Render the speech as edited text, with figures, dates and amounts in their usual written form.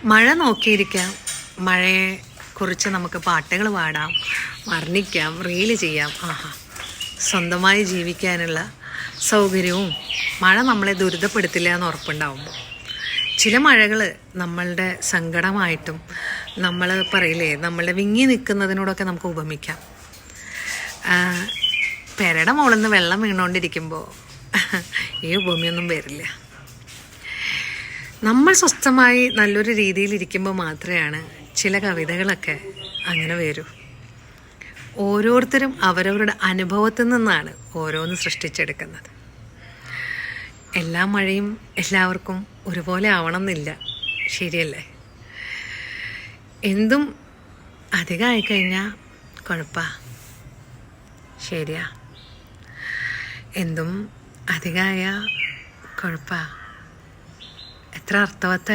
മഴ നോക്കിയിരിക്കാം, മഴയെ കുറിച്ച് നമുക്ക് പാട്ടുകൾ പാടാം, വർണ്ണിക്കാം, റീല് ചെയ്യാം. ആഹാ, സ്വന്തമായി ജീവിക്കാനുള്ള സൗകര്യവും മഴ നമ്മളെ ദുരിതപ്പെടുത്തില്ല എന്ന് ഉറപ്പുണ്ടാവുമ്പോൾ. ചില മഴകൾ നമ്മളുടെ സങ്കടമായിട്ടും നമ്മൾ പറയില്ലേ, നമ്മളുടെ വിങ്ങി നിൽക്കുന്നതിനോടൊക്കെ നമുക്ക് ഉപമിക്കാം. പെരയുടെ മുകളിൽ നിന്ന് വെള്ളം വീണുകൊണ്ടിരിക്കുമ്പോൾ ഈ ഉപമയൊന്നും വരില്ല. നമ്മൾ സ്വസ്ഥമായി നല്ലൊരു രീതിയിലിരിക്കുമ്പോൾ മാത്രമാണ് ചില കവിതകളൊക്കെ അങ്ങനെ വരൂ. ഓരോരുത്തരും അവരവരുടെ അനുഭവത്തിൽ നിന്നാണ് ഓരോന്ന് സൃഷ്ടിച്ചെടുക്കുന്നത്. എല്ലാ മഴയും എല്ലാവർക്കും ഒരുപോലെ ആവണമെന്നില്ല, ശരിയല്ലേ? എന്തും അധികമായി കഴിഞ്ഞാൽ കുഴപ്പമാണ്, ശരിയാ. എന്തും അധികമായ കുഴപ്പമാണ്. എത്ര അർത്ഥവത്ത